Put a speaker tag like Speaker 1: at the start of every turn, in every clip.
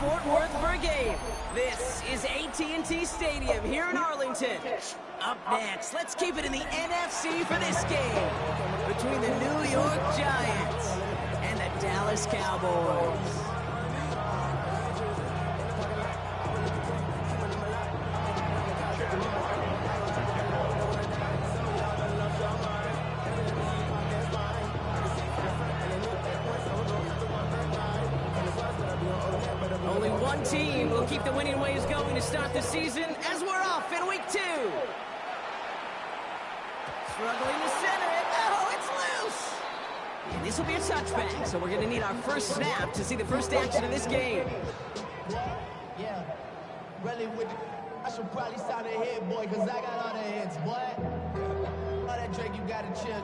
Speaker 1: Fort Worth for a game. This is AT&T Stadium here in Arlington. Up next, let's keep it in the NFC for this game between the New York Giants and the Dallas Cowboys. Only one team will keep the winning ways going to start the season as we're off in week 2. Struggling to center it. Oh, it's loose. And this will be a touchback, so we're going to need our first snap to see the first action of this game.
Speaker 2: Yeah, Relwil, I should probably sign a head, boy, because I got all the heads, boy. All that Drake, you got to chill.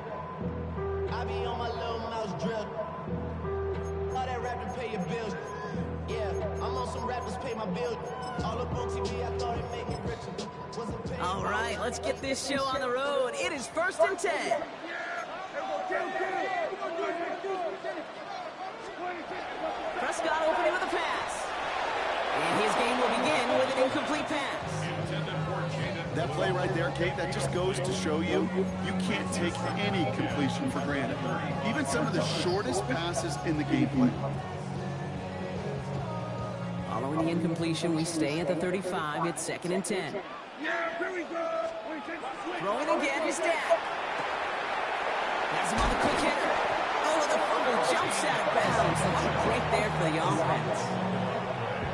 Speaker 2: I be on my little mouse drill. All that rap to pay your bills. Yeah, I'm on some rappers pay my bill. All up on TV, I thought it made me richer.
Speaker 1: All right, let's get this show on the road. It is 1st and 10. Prescott opening with a pass. And his game will begin with an incomplete pass.
Speaker 3: That play right there, Kate, that just goes to show you, you can't take any completion for granted. Even some of the shortest passes in the gameplay.
Speaker 1: Following the incompletion, we stay at the 35. It's 2nd and 10. Throwing again is Dak. Has him on the quick hitter. Oh, the fumble jumps out of bounds. What a break there for the offense.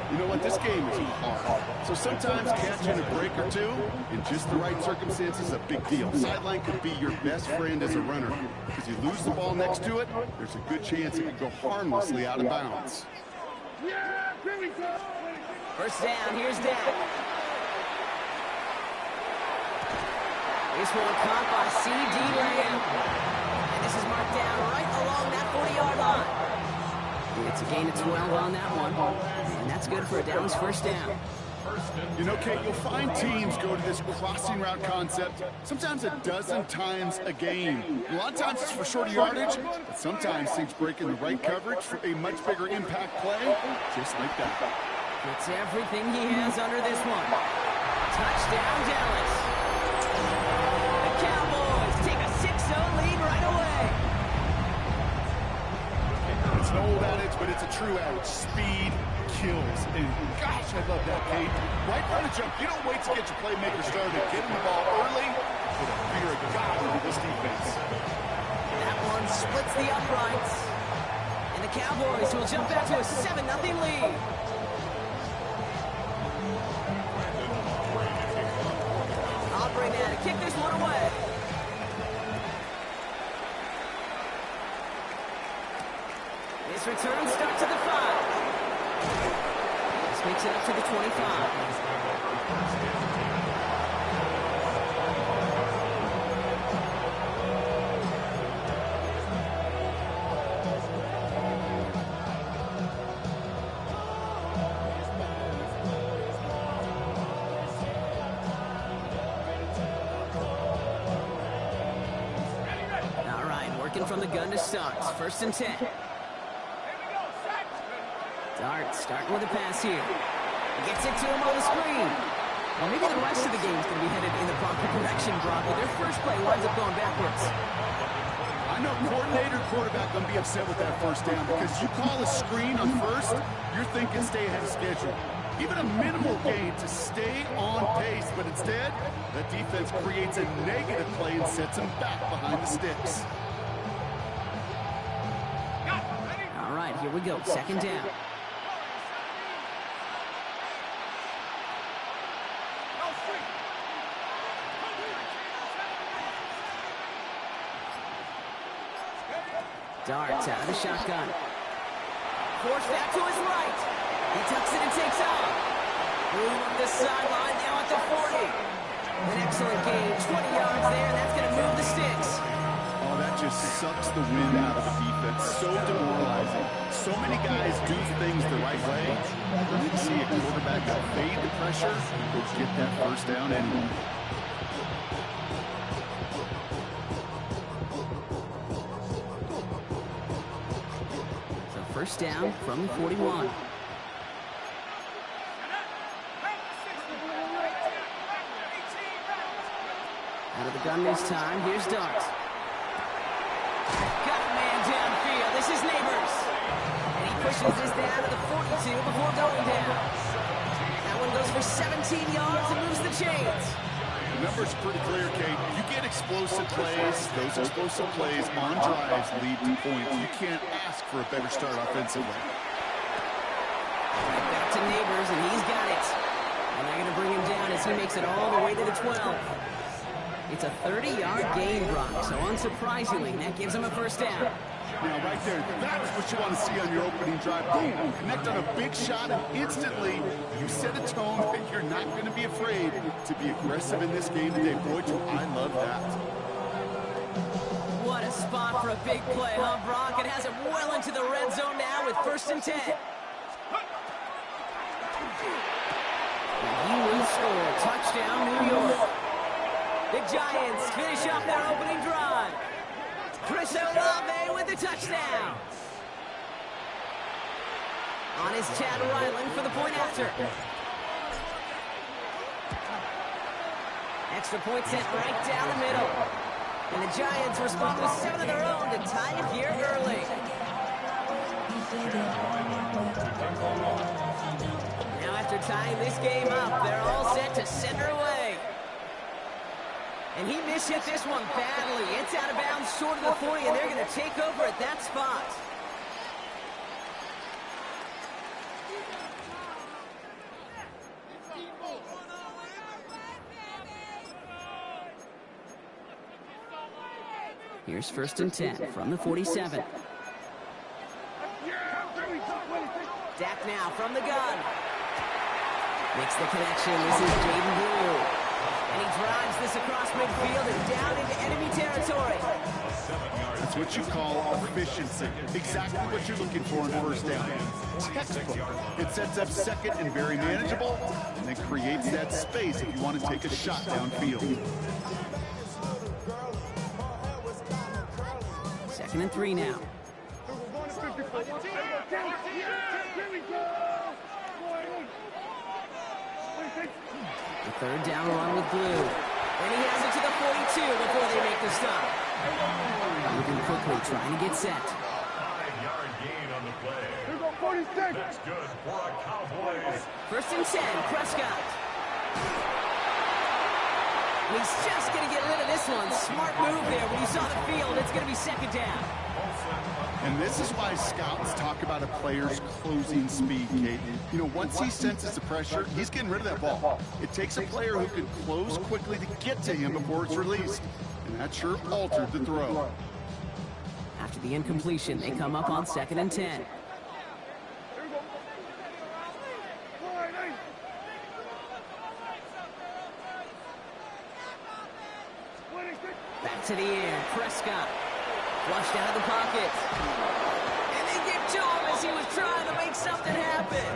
Speaker 3: You know what? This game is hard. So sometimes catching a break or two in just the right circumstances is a big deal. Sideline could be your best friend as a runner. Because you lose the ball next to it, there's a good chance it could go harmlessly out of bounds.
Speaker 1: First down, here's Dak. This one caught by C.D. Lamb. And this is marked down right along that 40-yard line. It's a gain of 12 on that one. And that's good for a Downs first down.
Speaker 3: You know, Kate, you'll find teams go to this crossing route concept sometimes a dozen times a game. A lot of times it's for shorter yardage, but sometimes things break in the right coverage for a much bigger impact play, just like that.
Speaker 1: It's everything he has under this one. Touchdown, Dallas. The Cowboys take a 6-0 lead right away.
Speaker 3: It's an old adage, but it's a true adage. Speed kills. And gosh, I love that, Kate. Right from the jump, you don't wait to get your playmaker started. Get him the ball early with a fear of God over this defense.
Speaker 1: That one splits the uprights. And the Cowboys will jump out to a 7-0 lead. Operating now to kick this one away. This return starts at the 5. This makes it up to the 25. All right, working from the gun to start. 1st and 10. Dart starting with a pass here. Gets it to him on the screen. Well, maybe the rest of the game is going to be headed in the proper direction, Brock, but their first play winds up going backwards.
Speaker 3: I know coordinator, quarterback going to be upset with that first down because you call a screen on first, you're thinking stay ahead of schedule. Even a minimal gain to stay on pace, but instead, the defense creates a negative play and sets them back behind the sticks.
Speaker 1: All right, here we go. 2nd down. Darts out of the shotgun. Forced back to his right. He tucks it and takes off. Moving up the sideline now at the 40. An excellent gain. 20 yards there, and that's going to move the sticks.
Speaker 3: Oh, that just sucks the wind out of the defense. So demoralizing. So many guys do things the right way. You can see a quarterback evade the pressure or get that first down anyway.
Speaker 1: First down from 41. Out of the gun this time. Here's Dart. Got a man downfield. This is Neighbors. And he pushes this down to the 42 before going down. That one goes for 17 yards and moves the chains.
Speaker 3: The number's pretty clear, Kate. You get explosive plays. Those explosive plays on drives lead to points. You can't ask for a better start offensively.
Speaker 1: Right back to Neighbors, and he's got it. And they're going to bring him down as he makes it all the way to the 12. It's a 30-yard gain, Brock, so unsurprisingly, that gives him a first down.
Speaker 3: Now, right there, that's what you want to see on your opening drive. Boom, connect on a big shot, and instantly you set a tone that you're not going to be afraid to be aggressive in this game today. Boy, do I love that.
Speaker 1: What a spot for a big play, huh, Brock? It has him well into the red zone now with 1st and 10. And he will score. Touchdown, New York. The Giants finish up their opening drive. Chris Olave with the touchdown. On his Chad Ryland for the point after. Extra point sent right down the middle. And the Giants respond with 7 of their own to tie it here early. Now after tying this game up, they're all set to send her away. And he mishit this one badly. It's out of bounds short of the 40, and they're going to take over at that spot. Here's 1st and 10 from the 47. Dak now from the gun. Makes the connection. This is Jaden Blue. And he drives this across midfield and down into enemy territory.
Speaker 3: That's what you call efficiency. Exactly what you're looking for in 1st down. Textbook. It sets up 2nd and very manageable, and then creates that space if you want to take a shot downfield.
Speaker 1: 2nd and 3 now. The 3rd down run with Blue. And he has it to the 42 before they make the stop. Moving quickly, trying to get set.
Speaker 4: 5-yard gain on the play. Here go 46. That's good for a Cowboys.
Speaker 1: 1st and 10, Prescott. And he's just going to get rid of this one. Smart move there. When you saw the field, it's going to be 2nd down.
Speaker 3: And this is why scouts talk about a player's closing speed, Kate. You know, once he senses the pressure, he's getting rid of that ball. It takes a player who can close quickly to get to him before it's released. And that sure altered the throw.
Speaker 1: After the incompletion, they come up on 2nd and 10. Back to the air, Prescott. Flushed out of the pocket. And they get to him as he was trying to make something happen.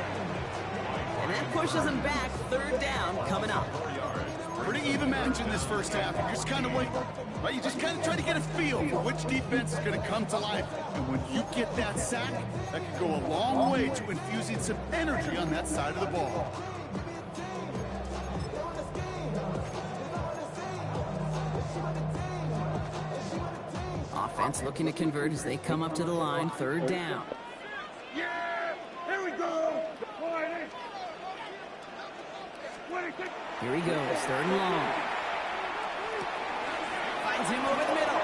Speaker 1: And that pushes him back. 3rd down coming up.
Speaker 3: Pretty even match in this 1st half. You just kind of wait, right? You just kind of try to get a feel for which defense is going to come to life. And when you get that sack, that can go a long way to infusing some energy on that side of the ball.
Speaker 1: Offense looking to convert as they come up to the line. 3rd down.
Speaker 4: Yeah! Here we go!
Speaker 1: Here he goes. 3rd and long. Finds him over the middle.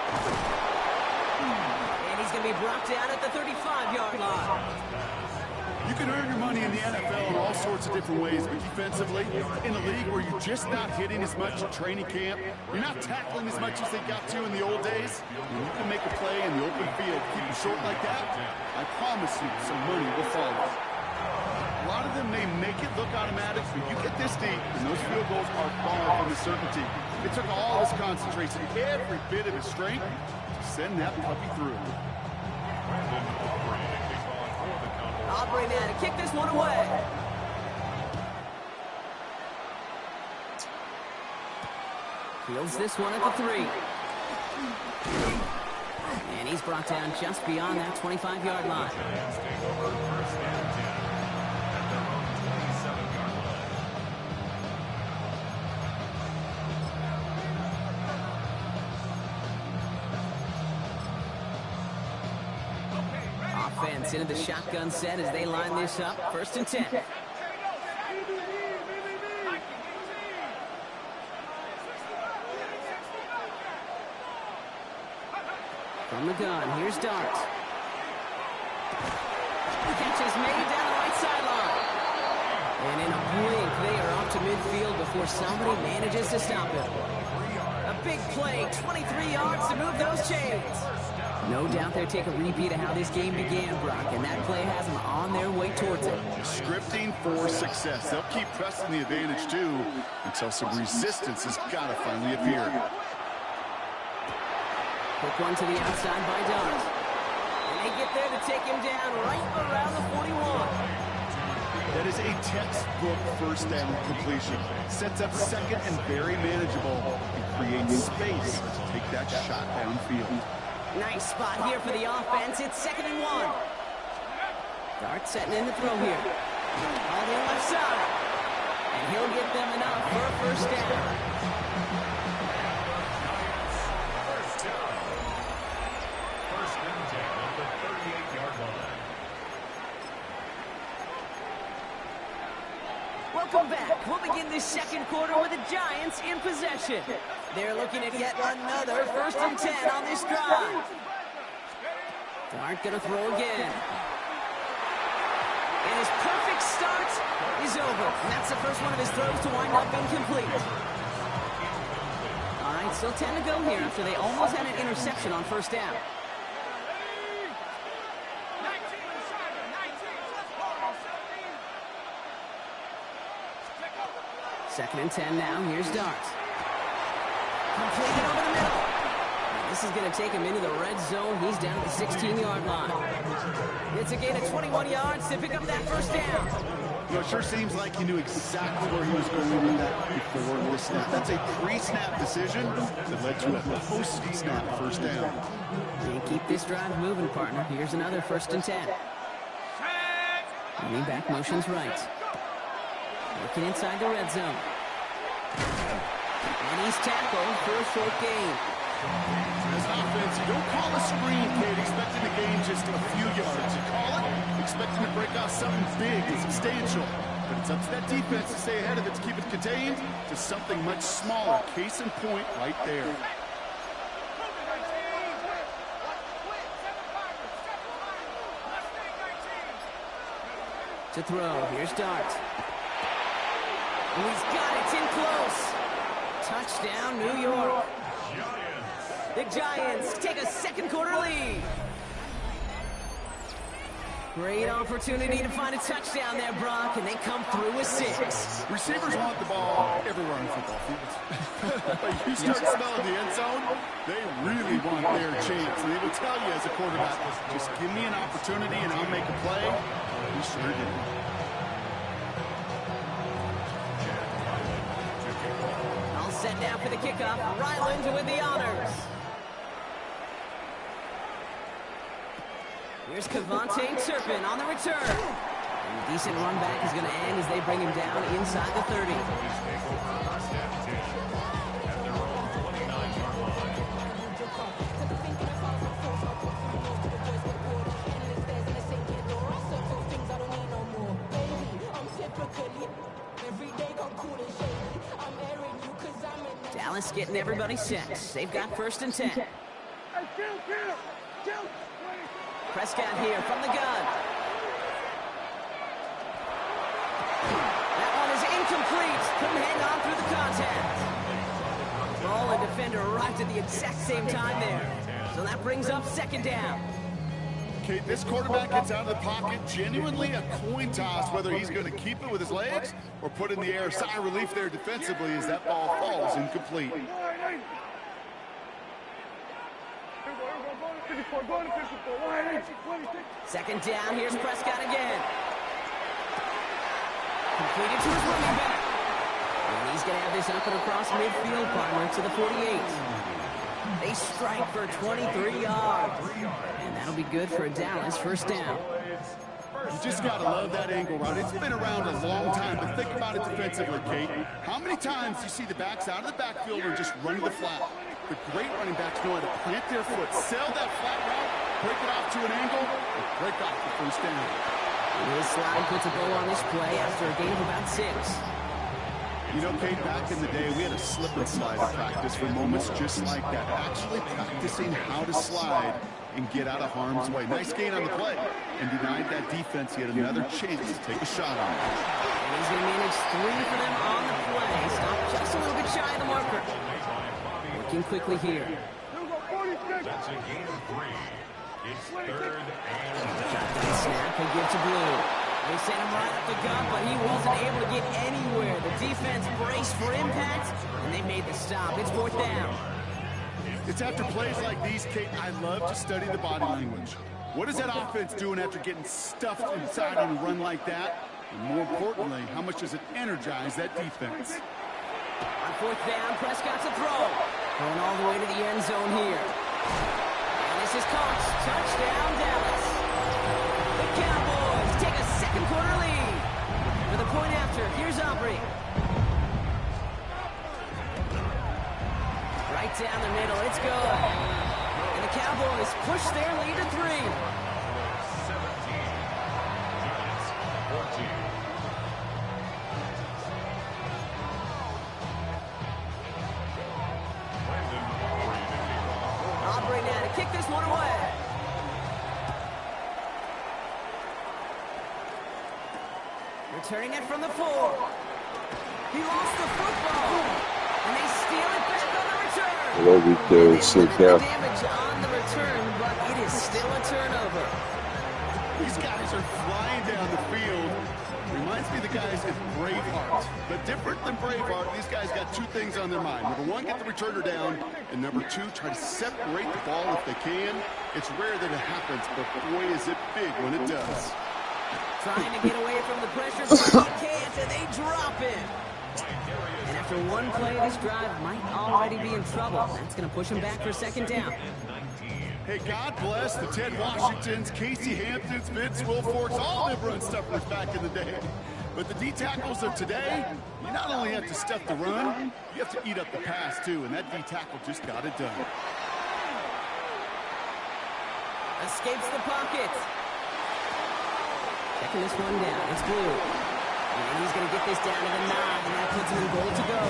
Speaker 1: And he's going to be brought down at the 35-yard line.
Speaker 3: You can earn your money in the NFL in all sorts of different ways, but defensively, in a league where you're just not hitting as much at training camp, you're not tackling as much as they got to in the old days, and you can make a play in the open field, keep it short like that, I promise you some money will follow. A lot of them may make it look automatic, but you get this deep, and those field goals are far from a certainty. It took all his concentration, every bit of his strength, to send that puppy through.
Speaker 1: Aubrey now to kick this one away. Fields this one at the 3. And he's brought down just beyond that 25-yard line. offense into the shotgun set as they line this up. 1st and 10. From the gun, here's Dart. The catch is made down the right sideline. And in a blink, they are off to midfield before somebody manages to stop him. A big play, 23 yards to move those chains. No doubt they'll take a repeat of how this game began, Brock, and that play has them on their way towards it.
Speaker 3: Scripting for success. They'll keep pressing the advantage, too, until some resistance has got to finally appear.
Speaker 1: Quick one to the outside by Dart. And they get there to take him down right around the 41.
Speaker 3: That is a textbook 1st down completion. Sets up 2nd and very manageable and creates space to take that shot downfield.
Speaker 1: Nice spot here for the offense. It's 2nd and 1. Dart setting in the throw here. On the left side. And he'll get them enough for a 1st down.
Speaker 4: First and 10 at the 38-yard line.
Speaker 1: Welcome back. We'll begin this 2nd quarter with the Giants in possession. They're looking at yet another 1st and 10 on this drive. Dart gonna throw again. And his perfect start is over. And that's the first one of his throws to wind up incomplete. All right, still 10 to go here after they almost had an interception on 1st down. Second and 10 now. Here's Dart. Completed over the middle. And this is going to take him into the red zone. He's down at the 16-yard line. It's a gain of 21 yards to pick up that 1st down.
Speaker 3: You know, it sure seems like he knew exactly where he was going with that before the snap. That's a pre-snap decision that led to a post-snap 1st down.
Speaker 1: And keep this drive moving, partner. Here's another 1st and 10. Leaning back, motions right. Looking inside the red zone. And he's tackled for a short gain.
Speaker 3: As an offense, you don't call a screen, kid, expecting to gain just a few yards. You call it, expecting to break out something big and substantial. But it's up to that defense to stay ahead of it, to keep it contained to something much smaller. Case in point right there.
Speaker 1: To throw, here's Dart. And he's got it, it's in close. Touchdown, New York. The Giants take a 2nd quarter lead. Great opportunity to find a touchdown there, Brock, and they come through with 6.
Speaker 3: Receivers want the ball everywhere on the football field. But you start smelling the end zone, they really want their chance. And they will tell you as a quarterback, just give me an opportunity and I'll make a play. He sure did.
Speaker 1: All set now for the kickoff. Relwil with the honors. Here's Cavante Turpin on the return. And a decent run back is going to end as they bring him down inside the 30. Dallas getting everybody set. They've got 1st and 10. Prescott here from the gun. That one is incomplete. Couldn't hang on through the contact. Ball and defender arrived at the exact same time there. So that brings up 2nd down.
Speaker 3: Okay, this quarterback gets out of the pocket, genuinely a coin toss, whether he's going to keep it with his legs or put it in the air. Sigh of relief there defensively as that ball falls incomplete.
Speaker 1: Second down, here's Prescott again. Completed to his running back. And he's going to have this up and across midfield, partner, to the 48. They strike for 23 yards. And that'll be good for a Dallas 1st down.
Speaker 3: You just got to love that angle route. It's been around a long time, but think about it defensively, Kate. How many times do you see the backs out of the backfield or just run to the flat? The great running backs know how to plant their foot, sell that flat route, break it off to an angle, break off the first down.
Speaker 1: This slide puts a bow on this play after a gain of about 6.
Speaker 3: You know, Kate, back in the day, we had a slip and slide practice for moments just like that. Actually practicing how to slide and get out of harm's way. Nice gain on the play. And denied that defense yet another chance to take a shot on it.
Speaker 1: And he's going to manage 3 for them on the play. Stop just a little bit shy of the marker. Working quickly here.
Speaker 4: That's a gain of 3. It's 3rd and
Speaker 1: Shotgun snap, he'll give to Blue. They sent him right up the gut, but he wasn't able to get anywhere. The defense braced for impact, and they made the stop. It's 4th down.
Speaker 3: It's after plays like these, Kate, I love to study the body language. What is that offense doing after getting stuffed inside on a run like that? And more importantly, how much does it energize that defense?
Speaker 1: On 4th down, Prescott's a throw. Going all the way to the end zone here. And this is caught. Touchdown, Dallas. The Cowboys take a second quarter lead. For the point after, here's Aubrey. Right down the middle, it's good. And the Cowboys push their lead to 3.
Speaker 4: 17. Giants 14.
Speaker 1: Aubrey now to kick this one away. Returning it from the 4. He lost the football. And they steal it back on the return.
Speaker 5: Well, we do sit there.
Speaker 1: Damage on the return, but it is still a turnover.
Speaker 3: These guys are flying down the field. Reminds me of the guys in Braveheart. But different than Braveheart, these guys got 2 things on their mind. Number 1, get the returner down. And number 2, try to separate the ball if they can. It's rare that it happens, but boy, is it big when it does.
Speaker 1: Trying to get away from the pressure, but he can't, and they drop him. And after one play, this drive might already be in trouble. That's going to push him back for 2nd down.
Speaker 3: Hey, God bless the Ted Washingtons, Casey Hamptons, Vince Wilforks, all them run stuffers back in the day. But the D-tackles of today, you not only have to stuff the run, you have to eat up the pass, too. And that D-tackle just got it done.
Speaker 1: Escapes the pocket. Checking this one down. It's Blue. And he's going to get this down to the 9, and that puts him in goal to go.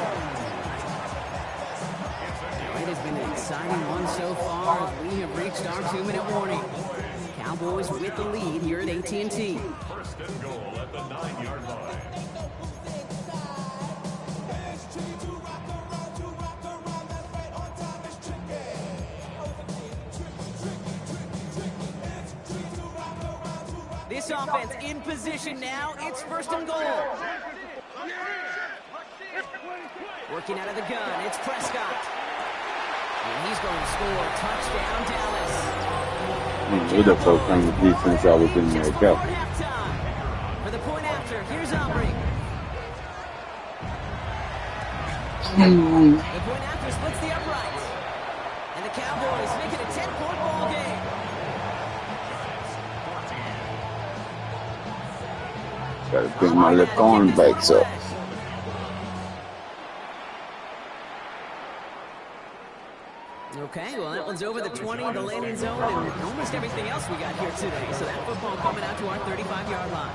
Speaker 1: It has been an exciting one so far as we have reached our 2-minute warning. Cowboys with the lead here at AT&T.
Speaker 4: 1st and goal at the 9-yard line.
Speaker 1: This offense in position now. It's 1st and goal. Working out of the gun, it's Prescott. And he's going to score. Touchdown, Dallas.
Speaker 5: Who the fuck kind of defense I was in there? Go.
Speaker 1: For the point after, here's Aubrey. The point after splits the uprights. And the Cowboys make it a 10-point ball game.
Speaker 5: Gotta pick my left arm back up.
Speaker 1: Okay, well, that one's over the 20, the landing zone, and almost everything else we got here today. So that football coming out to our 35-yard line.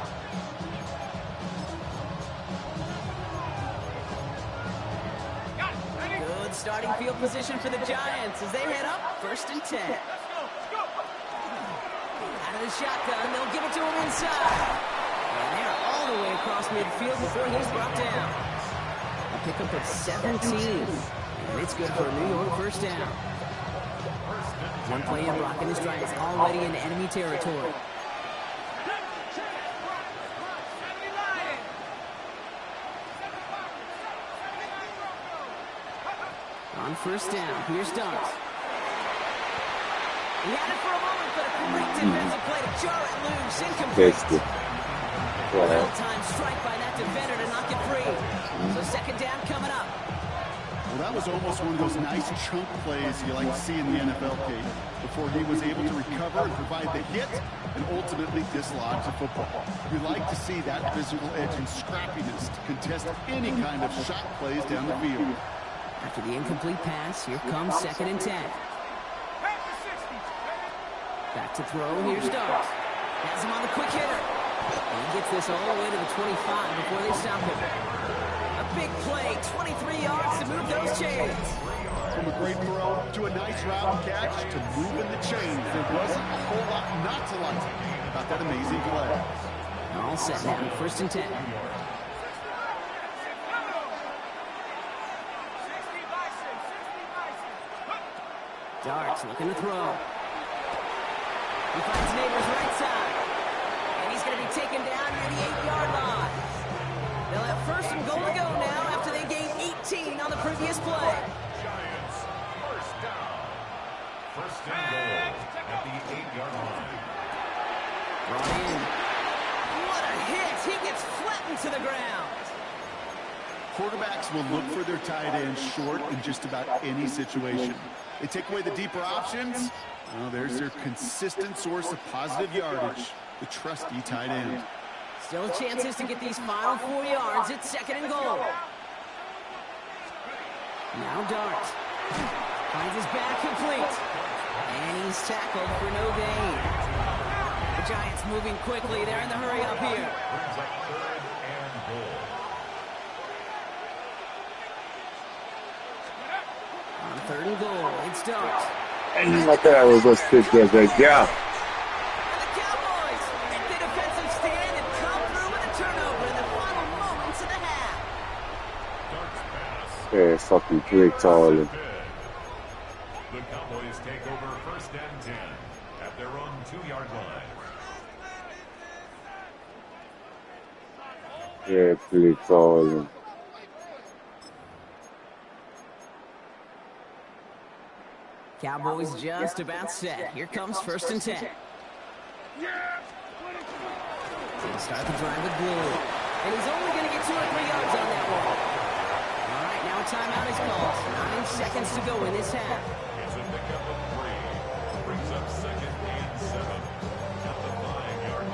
Speaker 1: Good starting field position for the Giants as they head up 1st and 10. Out of the shotgun, they'll give it to him inside. And they're all the way across midfield before he's brought down. A pickup of 17. And it's good for a New York 1st down. One play in, Brock and his Giants already in enemy territory. On 1st down, here's Dunk. He had it for a moment, but a great defensive play to jar it loose. Incomplete. Well-timed strike by that defender to knock it free. So 2nd down coming up.
Speaker 3: Well, that was almost one of those nice chunk plays you like to see in the NFL, Kate, before he was able to recover and provide the hit and ultimately dislodge the football. You like to see that physical edge and scrappiness to contest any kind of shot plays down the field.
Speaker 1: After the incomplete pass, here comes 2nd and 10. Back to throw. Here's Starks. Has him on the quick hitter. And he gets this all the way to the 25 before they stop him. A big play, 23 yards to move those chains.
Speaker 3: From a great throw to a nice route catch to moving the chains. There wasn't a whole lot not to like about that amazing play.
Speaker 1: All set now, 1st and 10. Darts looking to throw. He finds Neighbors right side. And he's going to be taken down near the 8-yard line. They'll have 1st and goal to go now after they gained 18 on the previous play.
Speaker 4: Giants, first down. First and goal at the 8-yard line.
Speaker 1: Brought in. What a hit! He gets flattened to the ground.
Speaker 3: Quarterbacks will look for their tight end short in just about any situation. They take away the deeper options. Well, there's their consistent source of positive yardage, the trusty tight end.
Speaker 1: Still chances to get these final 4 yards. It's 2nd and goal. Now Dart. Finds his back complete. And he's tackled for no gain. The Giants moving quickly. They're in the hurry up here.
Speaker 4: Brings up 3rd and goal.
Speaker 1: On 3rd and goal, it's Dart.
Speaker 5: And look at that, was a stick there, yeah.
Speaker 1: And the Cowboys make the defensive stand and come through with a turnover in the final moments of the half.
Speaker 4: Darts pass.
Speaker 5: Yeah, fucking Drake Tarlin.
Speaker 4: The Cowboys take over 1st and 10 at their own 2-yard line.
Speaker 5: Yeah, Drake Tarlin.
Speaker 1: Cowboys just about set. Here comes 1st and 10. They start the drive with Blue. And he's only going to get 2 or 3 yards on that one. All right, now a timeout is called. 9 seconds to go in this half.
Speaker 4: It's a pickup of 3. Brings up 2nd and 7 at the 5-yard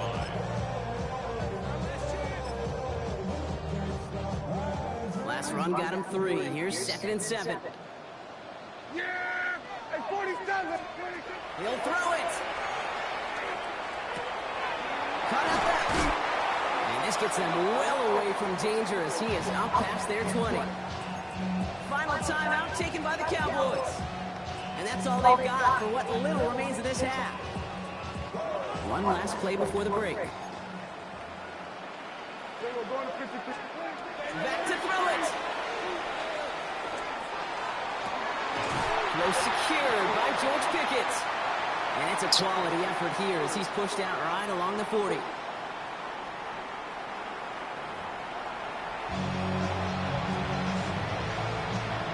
Speaker 4: line.
Speaker 1: Last run got him 3. Here's 2nd and 7. He'll throw it. Cut out that. And this gets them well away from danger as he is up past their 20. Final timeout taken by the Cowboys. And that's all they've got for what little remains of this half. One last play before the break. Back to throw it. Throw secured by George Pickett. And it's a quality effort here as he's pushed out right along the 40.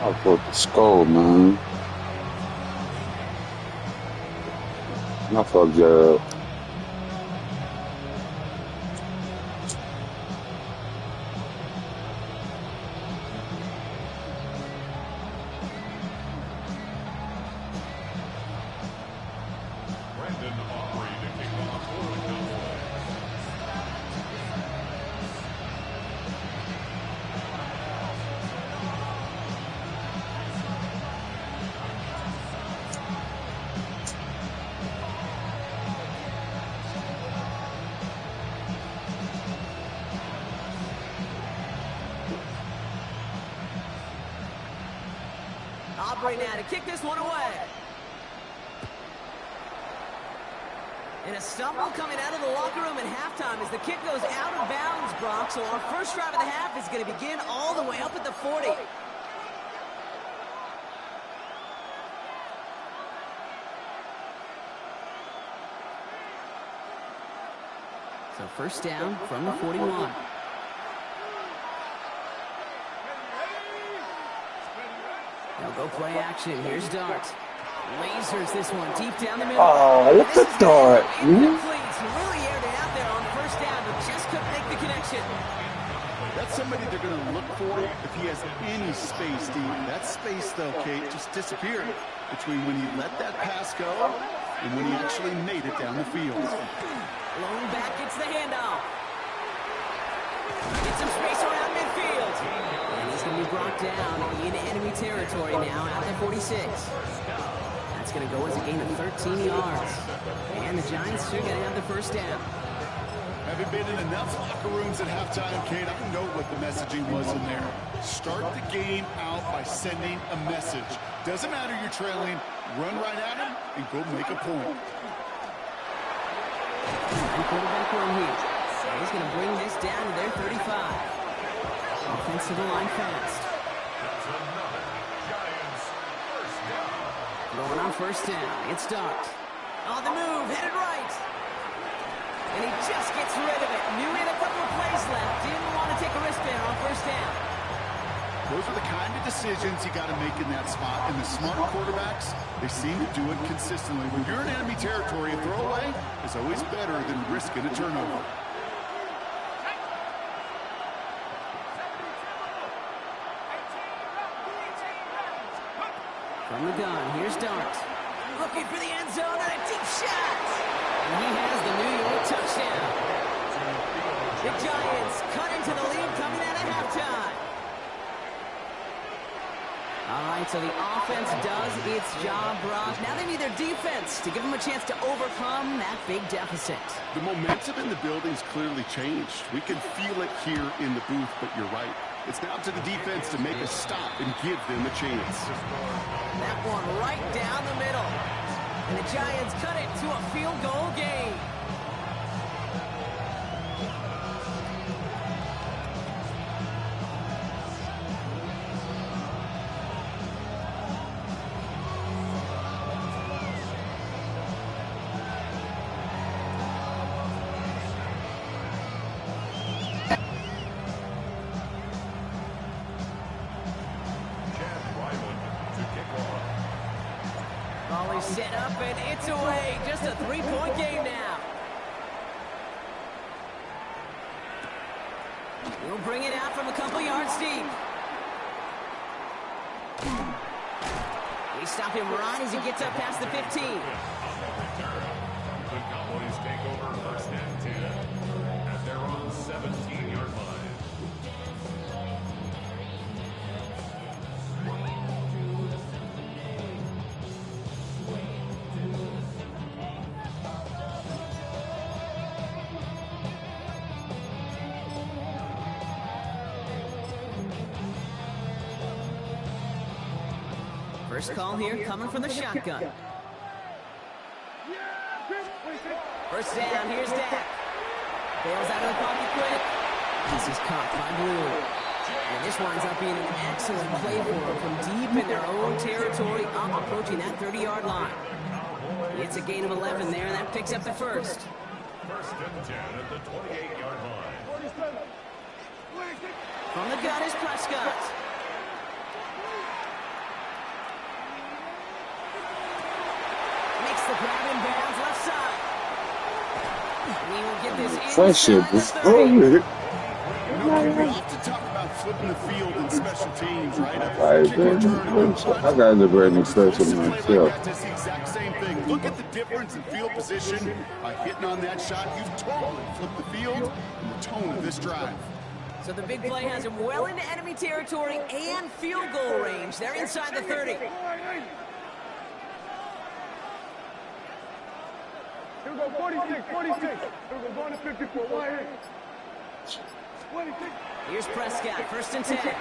Speaker 5: I thought the skull, man. I fucked that up.
Speaker 1: Aubrey now to kick this one away. And a stumble coming out of the locker room at halftime as the kick goes out of bounds, Brock. So our first drive of the half is going to begin all the way up at the 40. So first down from the 41. They'll go play action. Here's Dart. Lasers this one deep down the middle.
Speaker 5: Oh, look at Dart.
Speaker 1: Really aired it out there on first down, but just couldn't make the connection.
Speaker 3: That's somebody they're going to look for if he has any space, Steve. That space, though, Kate, just disappeared between when he let that pass go and when he actually made it down the field.
Speaker 1: Lone back gets the handoff. Get some space around midfield. And he's going to be brought down in enemy territory now at the 46. That's It's going to go as a gain of 13 yards. And the Giants are going to have the first down.
Speaker 3: Having been in enough locker rooms at halftime, Kate, I know what the messaging was in there. Start the game out by sending a message. Doesn't matter you're trailing, run right at him and go make a point.
Speaker 1: And quarterback run here. So he's going to bring this down to their 35. Offensive line fast. Going on first down. It's Dart. On the move, headed right. And he just gets rid of it. Knew he had a couple of plays left. Didn't want to take a risk there on first down.
Speaker 3: Those are the kind of decisions you got to make in that spot. And the smart quarterbacks, they seem to do it consistently. When you're in enemy territory, a throwaway is always better than risking a turnover.
Speaker 1: From the gun, here's Dart. Looking for the end zone and a deep shot. And he has the New York touchdown. The Giants cut into the lead coming out of halftime. All right, so the offense does its job, Brock. Now they need their defense to give them a chance to overcome that big deficit.
Speaker 3: The momentum in the building's clearly changed. We can feel it here in the booth, but you're right. It's now to the defense to make a stop and give them a chance.
Speaker 1: That one right down the middle. And the Giants cut it to a field goal game. Ball set up and it's away. Just a three-point game now. We'll bring it out from a couple yards deep. We stop him right as he gets up past the 15.
Speaker 4: The Cowboys take over first and 10 at their own 17-yard line.
Speaker 1: First call here coming from the shotgun. First down, here's Dak. Bails out of the pocket quick. This is caught by Blue. And this winds up being an excellent play for them from deep in their own territory, up approaching that 30-yard line. It's a gain of 11 there, and that picks up the first.
Speaker 4: First and 10 at the 28-yard line.
Speaker 1: From the gun is Prescott. Makes the grab in bounds left side. And he will get this
Speaker 5: Friendship
Speaker 1: inside the
Speaker 5: is
Speaker 1: 30.
Speaker 5: over.
Speaker 3: You know, we often talk about flipping the field in special teams, right?
Speaker 5: I got the brand special myself.
Speaker 3: That's the exact same thing. Look at the difference in field position by hitting on that shot. You've totally flipped the field and the tone of this drive.
Speaker 1: So the big play has him well into enemy territory and field goal range. They're inside the 30.
Speaker 6: Here we go, 46. Here we go, going to 54. Why here? 26.
Speaker 1: Here's Prescott, first and 10. Has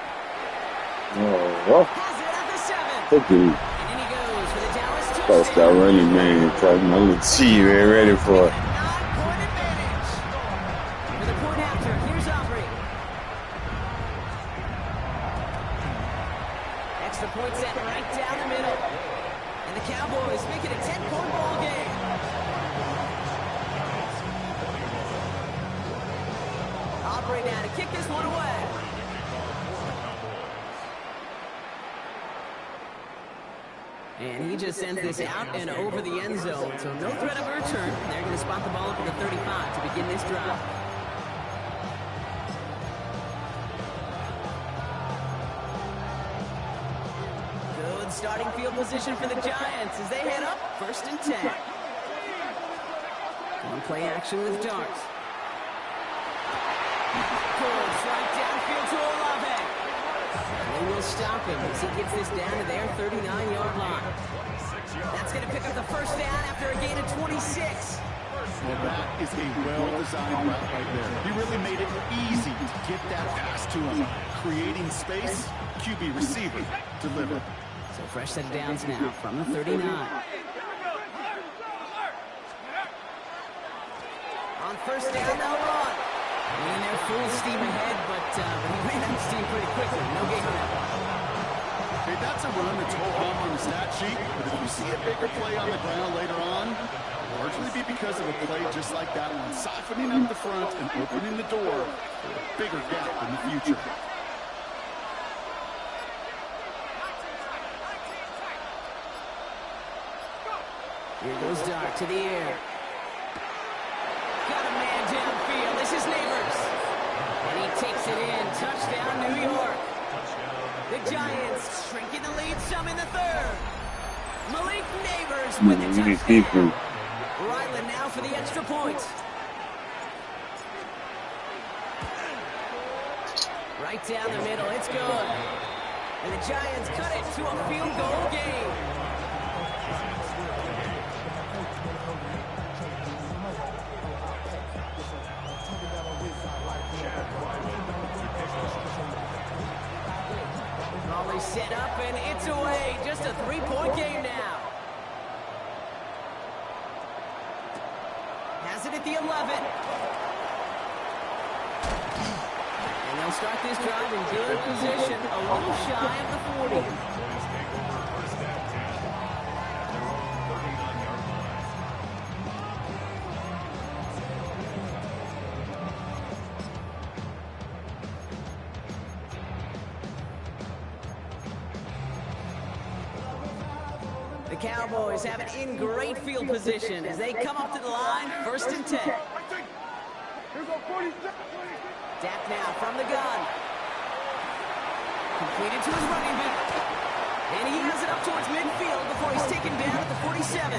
Speaker 5: Oh,
Speaker 1: it at the 7.
Speaker 5: okay.
Speaker 1: And in he goes for the Dallas
Speaker 5: That's that
Speaker 1: touchdown.
Speaker 5: running man. Talking my little T, man, ready for it.
Speaker 1: 9-point advantage. With a point after, here's Aubrey. Extra point set right down the middle. And the Cowboys make it a 10-point ball game. Aubrey now to kick this one away. And he just sends this out and over the end zone. So no threat of a return. They're going to spot the ball up at the 35 to begin this drive. Good starting field position for the Giants as they head up first and 10. On play action with Dart. Good, right downfield to Olave. They will stop him as he gets this down to their 39-yard line. That's going to pick up the first down after a gain of 26.
Speaker 3: Well, that is a well-designed route right there. He really made it easy to get that pass to him. Creating space, QB receiver, deliver.
Speaker 1: So fresh set of downs now from the 39. On first down, they'll run. I mean, they're full steam ahead, but he ran out of steam pretty quickly. No gain on that one.
Speaker 3: Hey, that's a run that's hold on the stat sheet, but if you see a bigger play on the ground later on, largely be because of a play just like that one, softening up the front and opening the door for a bigger gap in the future.
Speaker 1: Here goes Dart to the air. Got a man downfield. This is Neighbors. And he takes it in. Touchdown, New York. The Giants shrinking the lead some in the third. Malik Neighbors with the touchdown. Relwil now for the extra point. Right down the middle. It's good. And the Giants cut it to a field goal game. Raleigh set up and it's away. Just a 3-point game now. Has it at the 11. And they'll start this drive in good position, a little shy of the 40. The Cowboys have it in great field position as they come up to the line, 1st and 10. Dak now from the gun. Completed to his running back. And he has it up towards midfield before he's taken down at the 47.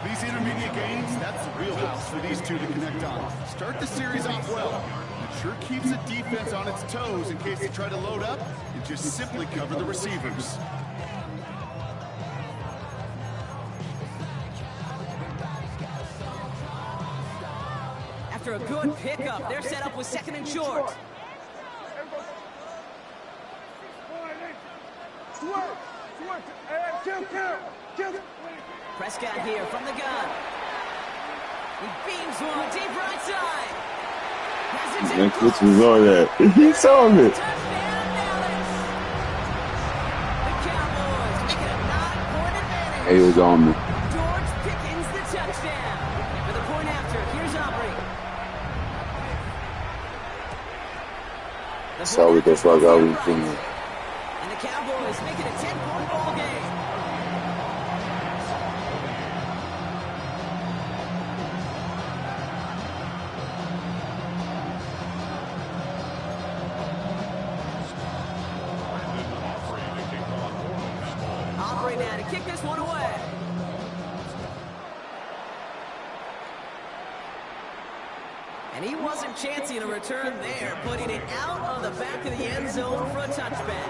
Speaker 3: These intermediate gains, that's the wheelhouse for these two to connect on. Start the series off well. It sure keeps the defense on its toes in case they try to load up and just simply cover the receivers.
Speaker 1: After a good pickup, they're set up with 2nd and short. Prescott here from the gun. He beams one deep right side.
Speaker 5: Next, what was all that? He saw it.
Speaker 1: Touchdown, Dallas. The Cowboys making a 9-point advantage.
Speaker 5: He was on me.
Speaker 1: George Pickens the touchdown. For the point after, here's Aubrey.
Speaker 5: Saw what the fuck I was doing.
Speaker 1: And the Cowboys make it a 10-point ball game. Aubrey now to kick this one away. And he wasn't chancing a return there, putting it out on the back of the end zone for a touchback.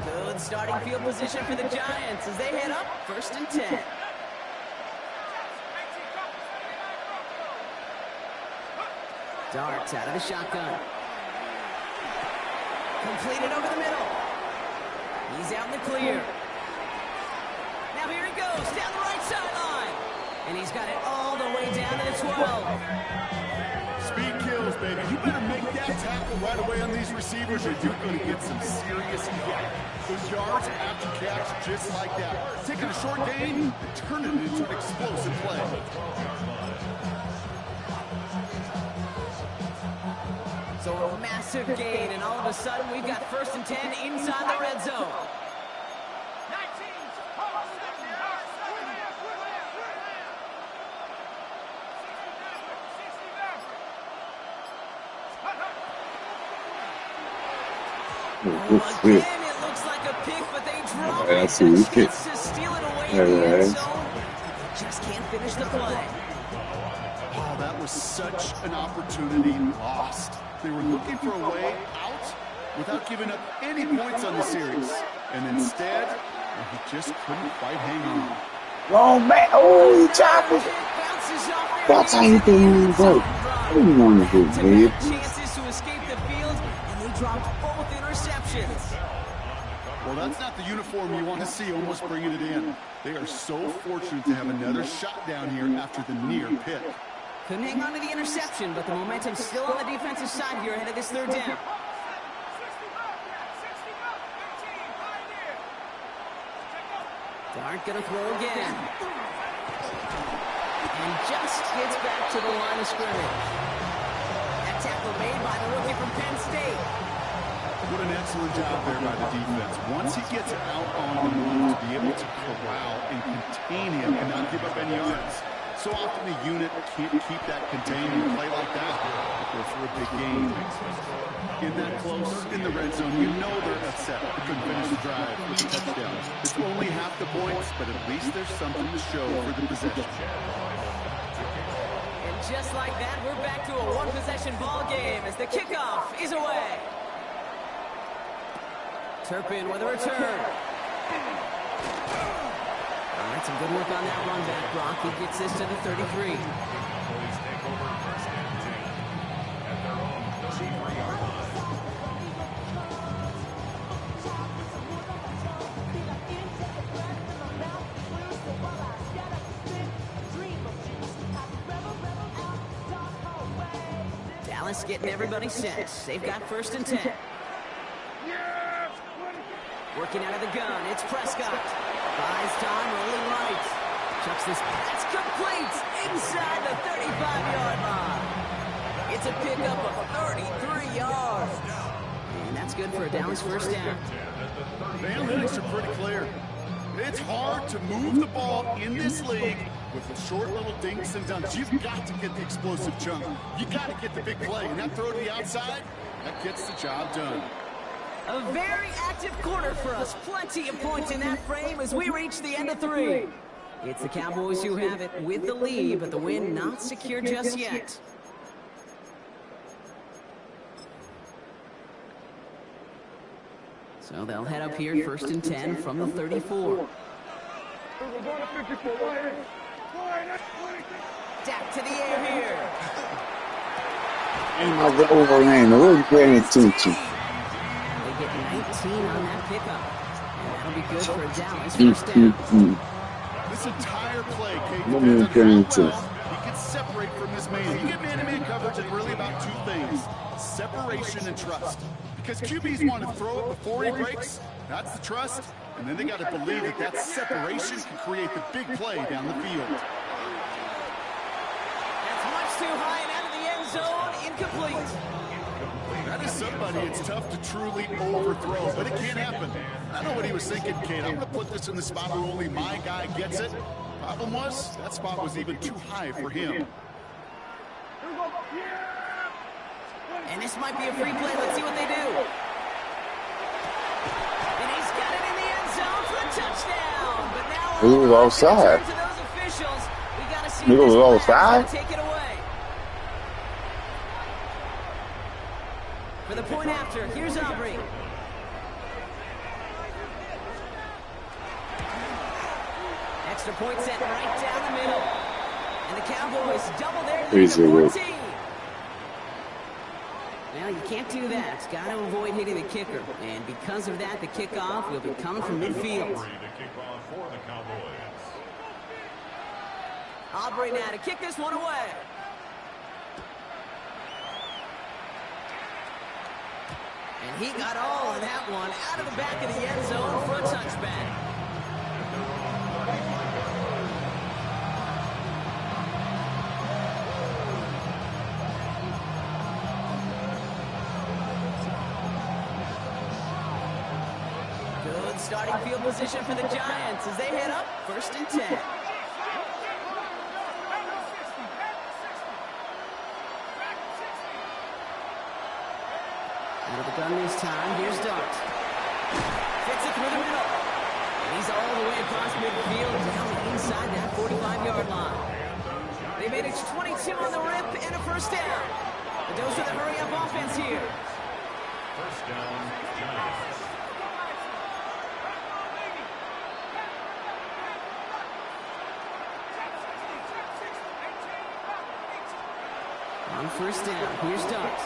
Speaker 1: Good starting field position for the Giants as they head up 1st and 10. Darts out of the shotgun. Completed over the middle. He's out in the clear. Now here he goes, down the right sideline. And he's got it all the way down to the 12.
Speaker 3: Speed kills, baby. You better make that tackle right away on these receivers or you're going to get some serious hit. Those yards after catch just like that. Taking a short gain and turning it into an explosive play.
Speaker 1: So a massive gain, and all of a sudden we've got 1st and 10 inside the red zone. Again, it looks like a pick, but they drop it. A chance to steal it away in the end zone. finish the play.
Speaker 3: Oh, that was such an opportunity lost. They were looking for a way out without giving up any points on the series. And instead, he just couldn't quite hang on.
Speaker 5: Wrong man. Oh, he chopped it. That's how you do it, bro. You want to do it,
Speaker 1: Chances to escape the field, and they dropped both interceptions.
Speaker 3: Well, that's not the uniform you want to see almost bringing it in. They are so fortunate to have another shot down here after the near pick.
Speaker 1: Couldn't hang on to the interception, but the momentum's still on the defensive side here ahead of this third down. Dart gonna throw again. And just gets back to the line of scrimmage. That tackle made by the rookie from Penn State.
Speaker 3: What an excellent job there by the defense. Once he gets out on the move, to be able to corral and contain him and not give up any yards. So often the unit can't keep that contained and play like that. Go for a big game. In that close, in the red zone, you know they're upset. They couldn't finish the drive with a touchdown. It's only half the points, but at least there's something to show for the possession.
Speaker 1: And just like that, we're back to a one-possession ball game as the kickoff is away. Turpin with a return. All right, some good work on that run back, Brock. He gets this to the 33. Dallas getting everybody set. They've got 1st and 10. Working out of the gun, it's Prescott. Buys time, rolling right. Chucks this pass complete inside the 35-yard line. It's a pickup of 33 yards. And that's good for a Dallas 1st down.
Speaker 3: The analytics are pretty clear. It's hard to move the ball in this league with the short little dinks and dunks. You've got to get the explosive chunk. You got to get the big play. And that throw to the outside, that gets the job done.
Speaker 1: A very active quarter for us. Plenty of points in that frame as we reach the end of 3. It's the Cowboys who have it with the lead, but the win not secure just yet. So they'll head up here 1st and 10 from the 34. Dak to the air here.
Speaker 5: And my overhand, I wasn't paying attention.
Speaker 1: They get 19 on that pickup. And that'll be good for a Dallas 1st down.
Speaker 3: This entire play, Kate,
Speaker 5: Let
Speaker 3: depends
Speaker 5: me
Speaker 3: on
Speaker 5: get
Speaker 3: how
Speaker 5: into
Speaker 3: well he can separate from his man. You get man-to-man coverage, it's really about 2 things: separation and trust. Because QBs want to throw it before he breaks. That's the trust. And then they got to believe that that separation can create the big play down the field.
Speaker 1: That's much too high and out of the end zone. Incomplete.
Speaker 3: That is somebody it's tough to truly overthrow, but it can't happen. I know what he was thinking, Kate. I'm going to put this in the spot where only my guy gets it. Problem was, that spot was even too high for him.
Speaker 1: And this might be a free play. Let's see what they do. And he's got it in the end zone for a touchdown. But now
Speaker 5: He was offside.
Speaker 1: to those officials. We got to see
Speaker 5: He was
Speaker 1: this
Speaker 5: offside?
Speaker 1: take it away. For the point after, here's Aubrey. Extra point set right down the middle. And the Cowboys double their lead to 14. Well, you can't do that. Got to avoid hitting the kicker. And because of that, the kickoff will be coming from midfield. Aubrey now to kick this one away. And he got all of that one out of the back of the end zone for a touchback. Good starting field position for the Giants as they head up 1st and 10. Out of the gun this time, here's Dart. Fits it through the middle. And he's all the way across midfield down inside that 45-yard line. first down. It goes with a hurry-up offense here.
Speaker 4: First down, Giants.
Speaker 1: On first down, here's Dart.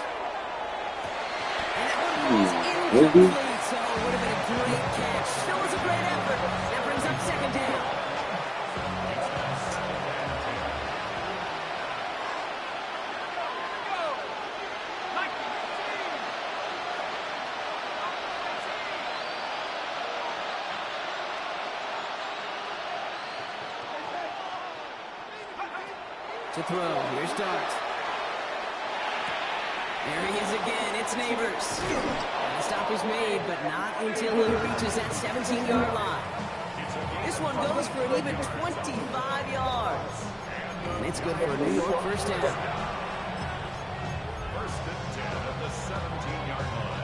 Speaker 1: And that one falls incomplete, so it would have been a great catch. Still was a great effort. That brings up second down. To throw, here's Dart. There he is again, it's Neighbors. And the stop is made, but not until he reaches that 17-yard line. This one goes for an even 25 yards. And it's good for a New York first down.
Speaker 4: First and 10 at the 17-yard line.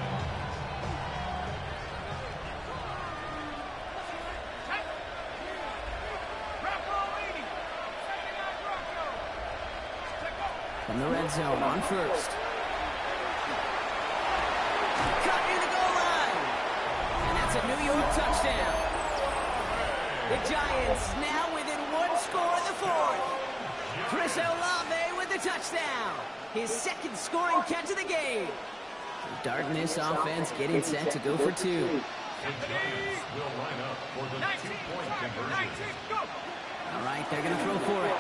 Speaker 1: From the red zone on first. Cut near the goal line. And that's a New York touchdown. The Giants now within one score in the fourth. Chris Olave with the touchdown. His second scoring catch of the game. The Darkness offense getting set to go for two.
Speaker 4: The Giants will line up for the 2-point conversion.
Speaker 1: All right, they're going to throw for it.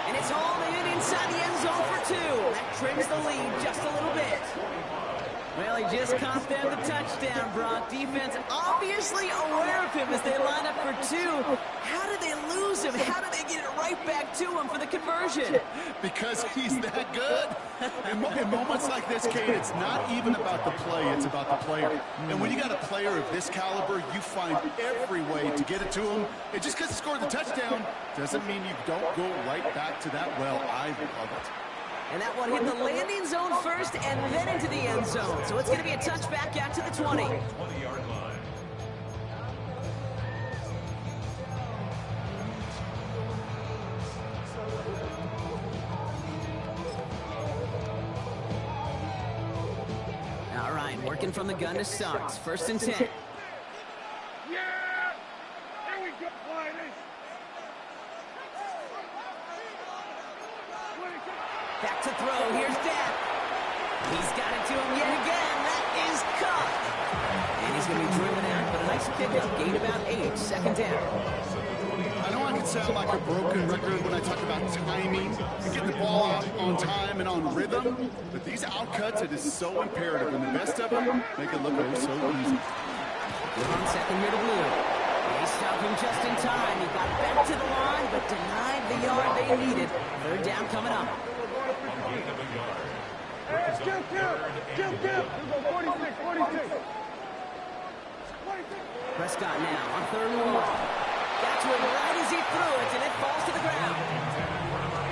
Speaker 1: And it's all in inside the end zone for two. That trims the lead just a little bit. Well, he just cost them the touchdown, Brock. Defense obviously aware of him as they line up for two. How did they lose him? How did they get it right back to him for the conversion?
Speaker 3: Because he's that good. In moments like this, Kate, it's not even about the play, it's about the player. And when you got a player of this caliber, you find every way to get it to him. And just because he scored the touchdown doesn't mean you don't go right back to that well. I love it.
Speaker 1: And that one hit the landing zone first and then into the end zone. So it's going to be a touchback out to the 20.
Speaker 4: 20-yard line.
Speaker 1: All right, working from the gun to start. First and 10.
Speaker 6: Yeah! Here we go, Friday.
Speaker 1: Back to throw. Here's Dak. He's got it to him yet again. That is caught. And he's going to be driven out, but a nice pickup. Gain about 8. Second down.
Speaker 3: I know I can sound like a broken record when I talk about timing and getting the ball out on time and on rhythm, but these outcuts, it is so imperative, and the best of them make it look oh so easy.
Speaker 1: Good on second here to Blue. They stopped him just in time. He got back to the line, but denied the yard they needed. Third down coming up.
Speaker 4: Gain of a yard.
Speaker 6: Hey, kill. 46.
Speaker 1: Prescott now on third and 1. That's one right as he threw it, and it falls to the ground.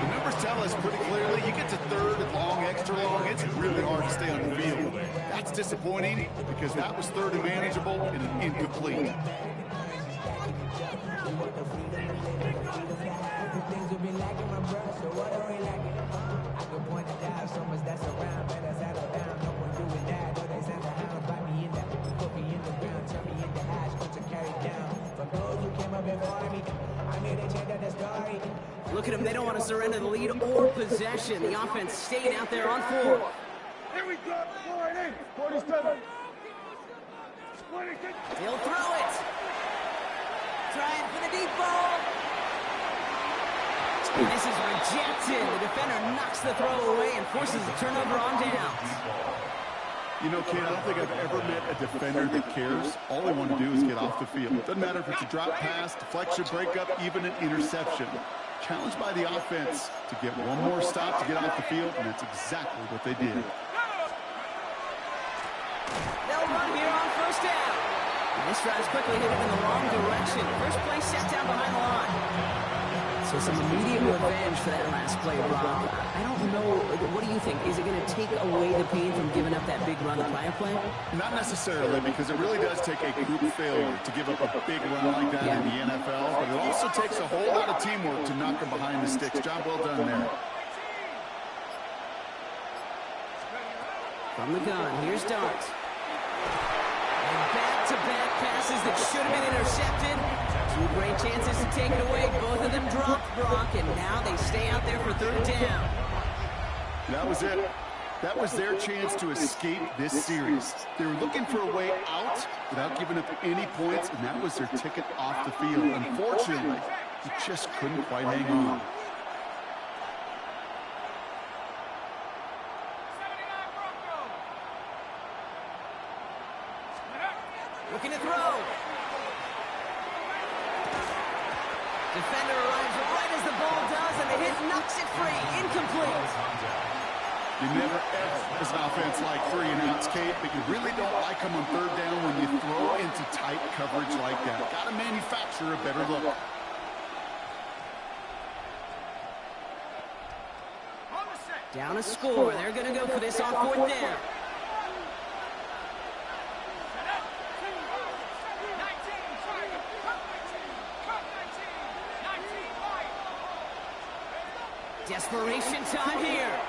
Speaker 3: The numbers tell us pretty clearly, you get to third and long, extra long, it's really hard to stay on the field. That's disappointing because that was third and manageable and an incomplete.
Speaker 1: Look at them. They don't want to surrender the lead or possession. The offense staying out there on 4.
Speaker 6: Here we go, 47.
Speaker 1: He'll throw it. Trying for the deep ball. And this is rejected. The defender knocks the throw away and forces a turnover on downs.
Speaker 3: You know, kid, I don't think I've ever met a defender that cares. All they want to do is get off the field. Doesn't matter if it's a drop pass, deflection, breakup, even an interception. Challenged by the offense to get one more stop to get off the field, and that's exactly what they did.
Speaker 1: They'll run here on first down. And this drive's quickly hit in the wrong direction. First play set down behind the line. So some immediate revenge for that last play, Brock. I don't know. What do you think? Is it going to take away the pain from giving up that big run the prior play?
Speaker 3: Not necessarily, because it really does take a group failure to give up a big run like that in the NFL, but it also takes a whole lot of teamwork to knock them behind the sticks. Job well done there.
Speaker 1: From the gun, here's Dart. And back-to-back passes that should have been intercepted. Two great chances to take it away. Both of them dropped, Brock, and now they stay out there for third down.
Speaker 3: That was it. That was their chance to escape this series. They were looking for a way out without giving up any points, and that was their ticket off the field. Unfortunately, they just couldn't quite hang on.
Speaker 1: Looking to throw. Defender arrives right as the ball does, and the hit knocks it free. Incomplete.
Speaker 3: You never ever, as an offense, like 3 and outs, Kate, but you really don't like them on third down when you throw into tight coverage like that. Got to manufacture a better look.
Speaker 1: Down a score. They're going to go for this on fourth down. Desperation time here.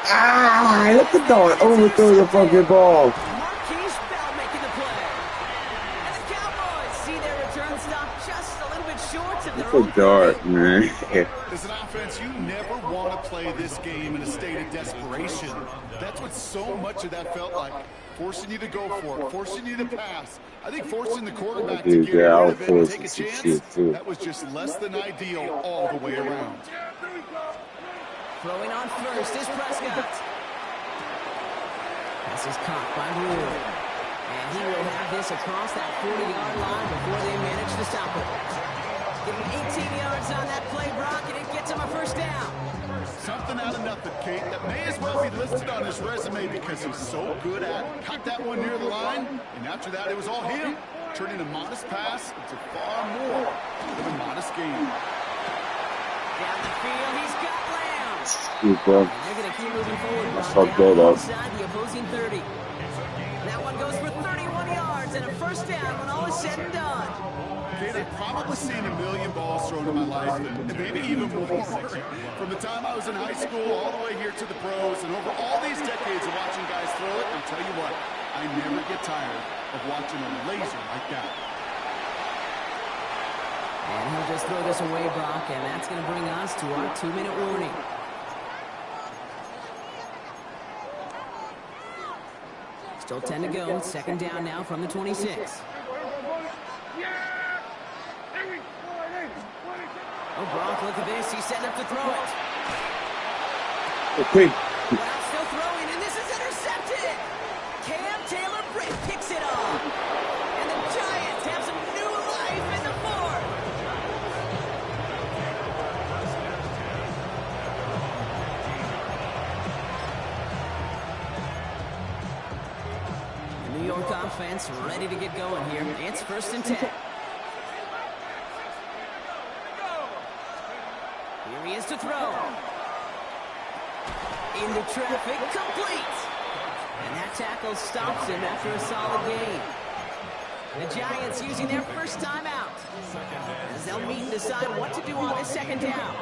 Speaker 5: Ah, let the dog overthrow the fucking ball.
Speaker 1: Marquise Bell making the play. And the Cowboys see their return stop just a little bit short of their own.
Speaker 5: It's dark, man.
Speaker 3: As an offense, you never want to play this game in a state of desperation. That's what so much of that felt like. Forcing you to go for it, forcing you to pass. I think forcing the quarterback to get rid of it and take a chance, that was just less than ideal all the way around.
Speaker 1: Throwing on first is Prescott. This is caught by Relwil. And he will have this across that 40-yard line before they manage to stop it. Give him 18 yards on that play, Brock, and it gets him a first down.
Speaker 3: Something out of nothing, Kate. That may as well be listed on his resume because he's so good at it. Caught that one near the line, and after that, it was all him. Turning a modest pass into far more than a modest game.
Speaker 1: Down the field, he's got Lamb.
Speaker 5: Good, bro.
Speaker 1: And they're going to keep moving forward.
Speaker 5: Fuck that up.
Speaker 1: Inside the opposing 30. That one goes for 31 yards and a first down when all is said and done.
Speaker 3: Kate, I've probably seen a million balls thrown in my life, and maybe even more. From the time I was in high school all the way here to the pros, and over all these decades of watching guys throw it, I'll tell you what, I never get tired of watching a laser like that.
Speaker 1: And he'll just throw this away, Brock, and that's going to bring us to our 2-minute warning. Still 10 to go. Second down now from the 26. Oh, Brock, look at this. He's setting up to throw it.
Speaker 5: Okay.
Speaker 1: Brown still throwing, and this is intercepted. Cam Taylor-Britt picks it off. And the Giants have some new life in the fourth. The New York offense ready to get going here. It's 1st and 10. Here he is to throw. Into traffic, complete. And that tackle stops him after a solid gain. The Giants using their first timeout as they'll meet and decide what to do on this second down.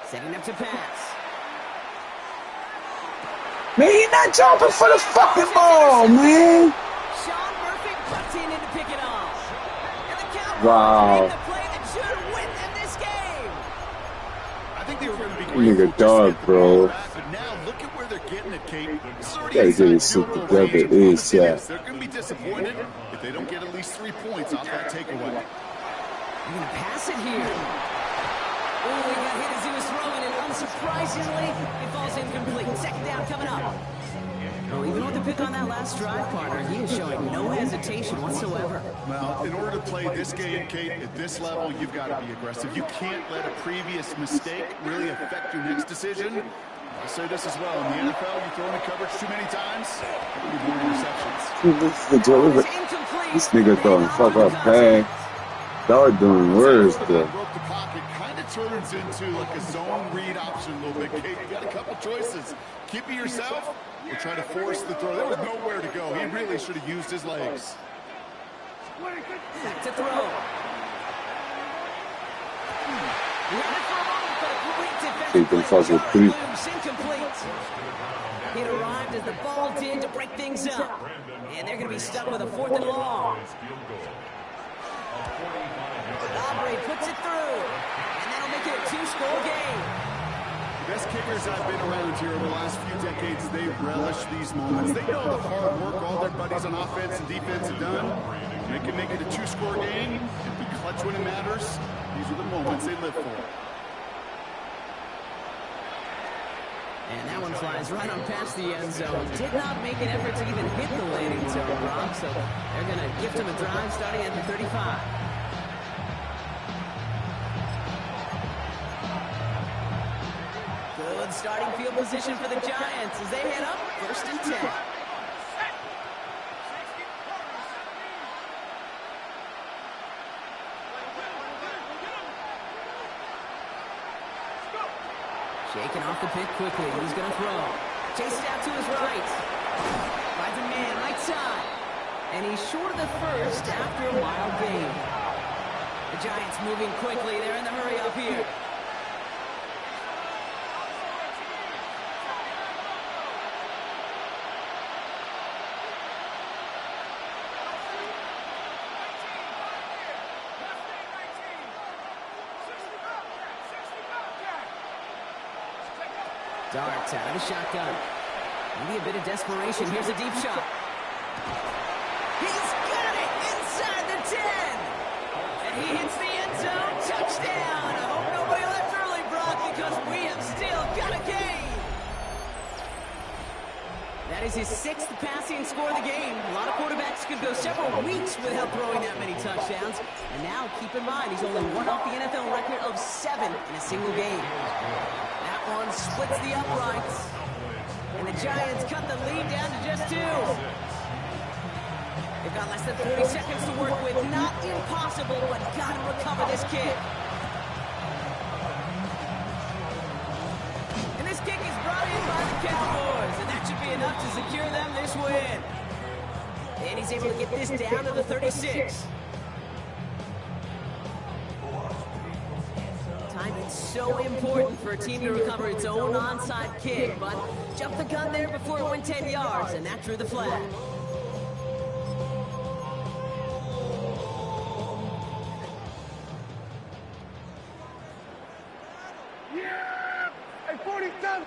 Speaker 1: Setting up to pass.
Speaker 5: Man, he's not jumping for the fucking ball, man.
Speaker 1: Sean Murphy butts in to pick it off. And the Cowboys
Speaker 5: Wow.
Speaker 1: made the play that should win them this game.
Speaker 3: I think they were going to be grateful
Speaker 5: Nigga dog,
Speaker 3: just
Speaker 5: bro.
Speaker 3: but now look at where they're getting it, Kate. This is already
Speaker 5: Gotta get
Speaker 3: inside
Speaker 5: his shit
Speaker 3: field goal
Speaker 5: together
Speaker 3: range. The
Speaker 5: ASAP.
Speaker 3: thing is, they're going to be disappointed if they don't get at least 3 points off that takeaway.
Speaker 1: They're going to pass it here. Oh, he got hit as he was throwing, and unsurprisingly, it falls incomplete. Second down coming up. Well, even with the pick on that last drive, partner, he is showing no hesitation whatsoever.
Speaker 3: Well, in order to play this game, Kate, at this level, you've got to be aggressive. You can't let a previous mistake really affect your next decision. I'll say this as well. In the NFL, you throw into coverage too many times, you get more interceptions.
Speaker 5: This nigga throwing fuck up pass. Y'all doing worse though.
Speaker 3: Broke the pocket, kind of turns into like a zone read option a little bit. Kate, you got a couple choices. Keep it yourself or try to force the throw. There was nowhere to go. He really should have used his legs.
Speaker 1: Back to throw.
Speaker 5: Take them fucking 3.
Speaker 1: Incomplete. It arrived as the ball did to break things up. And they're going to be stuck with a 4th and long. Aubrey puts it through. And that'll make it a 2-score game.
Speaker 3: The best kickers I've been around here over the last few decades, they relish these moments. They know the hard work all their buddies on offense and defense have done. They can make it a 2-score game and be clutch when it matters. These are the moments they live for.
Speaker 1: And that one flies right on past the end zone. Did not make an effort to even hit the landing zone, Rob. So they're going to gift him a drive starting at the 35. Good starting field position for the Giants as they head up 1st and 10. Shaking off the pick quickly. He's going to throw. Chases out to his right. Finds a man right side. And he's short of the first after a wild game. The Giants moving quickly. They're in the hurry up here. Darts out of the shotgun. Maybe a bit of desperation. Here's a deep shot. He's got it inside the 10. And he hits the end zone. Touchdown. I hope nobody left early, Brock, because we have still got a game. That is his 6th passing score of the game. A lot of quarterbacks could go several weeks without throwing that many touchdowns. And now, keep in mind, he's only one off the NFL record of 7 in a single game. That one splits the uprights. And the Giants cut the lead down to just 2. They've got less than 40 seconds to work with. Not impossible, but got to recover this kick. And this kick is brought in by the Cowboys. And that should be enough to secure them this win. And he's able to get this down to the 36. Timing's so important for a team to recover its own onside kick, but jumped the gun there before it went 10 yards, and that drew the flag.
Speaker 6: Yeah! Hey, 47!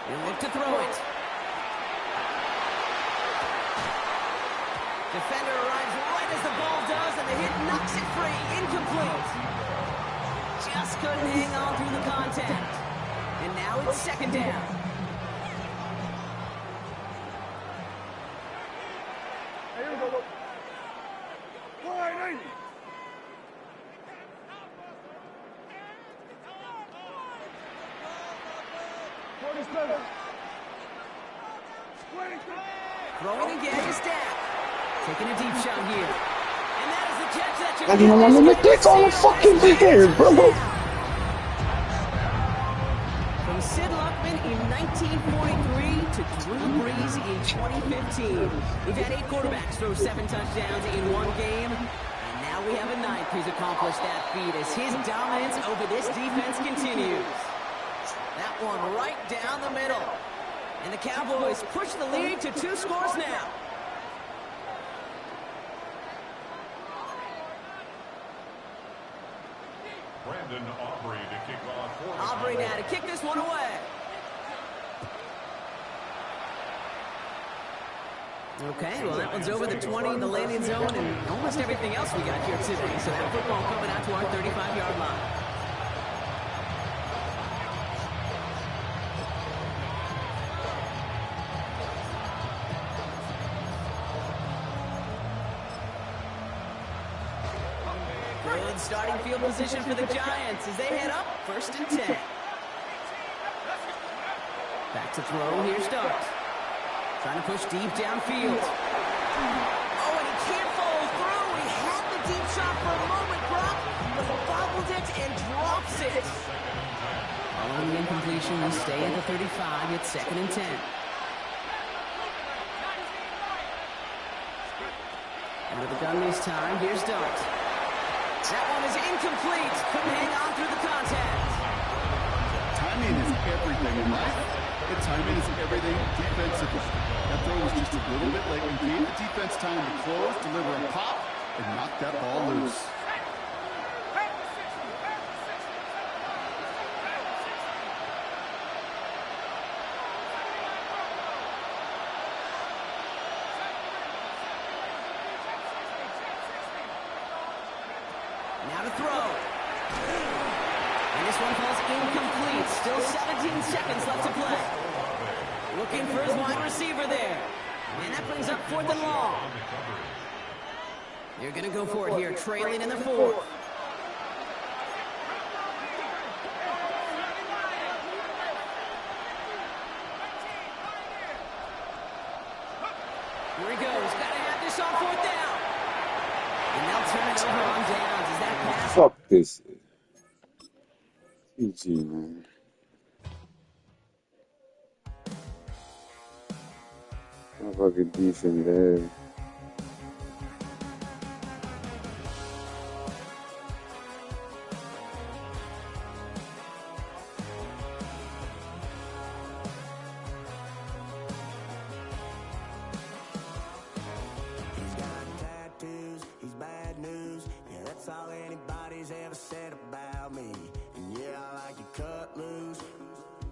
Speaker 1: He'll look to throw it. Defender arrives right as the ball does, and the hit knocks it free. Incomplete. Just couldn't hang on through the contact. And now it's 2nd down.
Speaker 6: Hey, here we go. All right, 90.
Speaker 1: Throwing again to Stack. Taking a deep shot here. And that is the catch that
Speaker 5: I didn't want to make this all fucking weird, bro.
Speaker 1: From Sid Luckman in 1943 to Drew Brees in 2015. We've had 8 quarterbacks throw 7 touchdowns in one game. And now we have a 9th who's accomplished that feat as his dominance over this defense continues. That one right down the middle. And the Cowboys push the lead to 2 scores now.
Speaker 4: Brandon Aubrey to kick off.
Speaker 1: Aubrey now to kick this one away. Okay, well that one's over the 20, the landing zone, and almost everything else we got here today. So that football coming out to our 35-yard line. Good starting field position for the Giants as they head up 1st and 10. Back to throw, here starts. Trying to push deep downfield. Oh, and he can't follow through. He had the deep shot for a moment, Brock, but bobbled it and drops it. Following the incompletion, we stay at the 35. It's 2nd and 10. Out of the gun this time. Here's Dart. That one is incomplete. Couldn't hang on through the contact.
Speaker 3: Timing is everything in life. And timing is everything defensively. That throw was just a little bit late. We gave the defense time to close, deliver a pop, and knock that ball loose.
Speaker 1: Now to throw. And this one falls incomplete. Still 17 seconds left to play. Looking for his wide receiver there. And that brings up 4th and long. You're going to go for it here, trailing in the 4th. Here he goes. Got to have this on 4th down. And they'll turn it over on downs. Is that pass?
Speaker 5: Fuck this. GG, man. My fucking decent there.
Speaker 2: He's got tattoos, he's bad news. Yeah, that's all anybody's ever said about me. And yeah, I like to cut loose,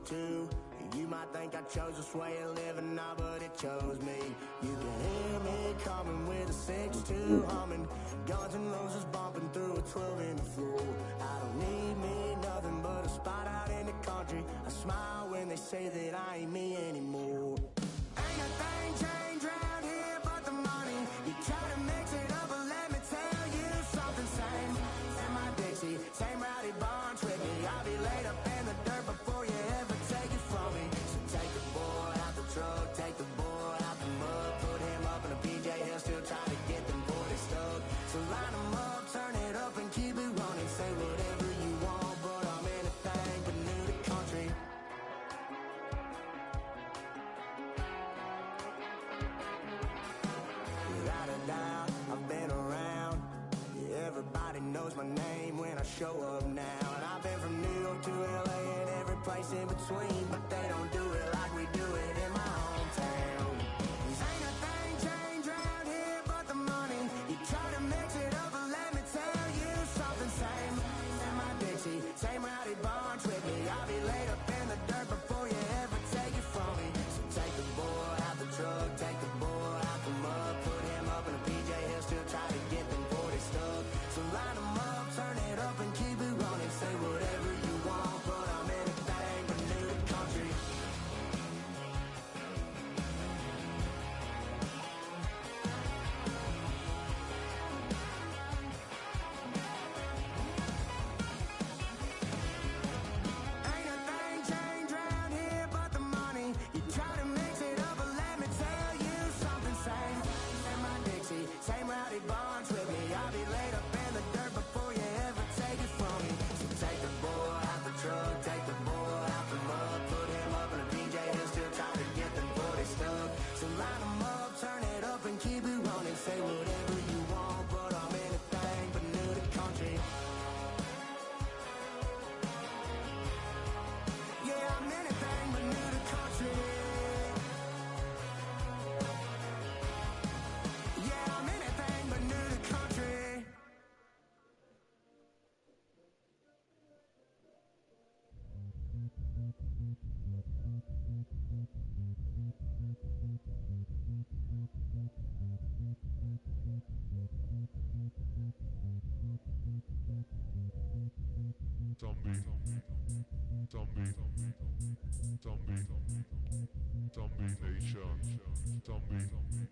Speaker 2: too. You might think I chose this way of living now, but it chose me. You can hear me coming with a 6-2 humming. Guns and Roses bumping through a 12 in the floor. I don't need me nothing but a spot out in the country. I smile when they say that I ain't me anymore. Ain't a thing changed around here but the money. You try to mix it up, but let me tell you something. Same in my Dixie, same rowdy bonds with me. I'll be laid up in the dirt before you ever take it from me. So take the boy out the truck, take the boy out the mud, put him up in a PJ, he'll still try to get them 40 stuck. So line them up, turn it up and keep it running. Say whatever you want, but I'm anything but new to country. Without a doubt, I've been around. Yeah, everybody knows my name when I show up now. And I've been from New York to LA and every place in between, but they don't do it like we do it in my hometown. 'Cause ain't a thing changed around here but the money. You try to mix it up, but let me tell you something. Same in my Dixie, same rowdy bunch with me. I'll be laid up in the dirt before you ever take it from me. So take the boy out the truck, take the boy out the mud, put him up in a PJ, he'll still try to get them 40 stuck. So line them up, turn it up and keep it running. Say whatever you want, but I'm anything but new to country. Ain't a thing changed around here but the money. You try to mix it up, but let me tell you something. Same in my Dixie, same rowdy bonds with me. I'll be laid up in the dirt before you ever take it from me. So take the boy out the truck, take the boy out the mud, put him up in a PJ, he'll still try to get them 40 stuck. So line them up, turn it up and keep it running. Say whatever you want, but I'm anything but new to country. Yeah, I'm anything but new to country. Yeah, I'm anything but new to country.
Speaker 4: Zombie, zombie, zombie, zombie nation, zombie, zombie,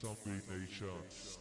Speaker 4: Zombie Nation.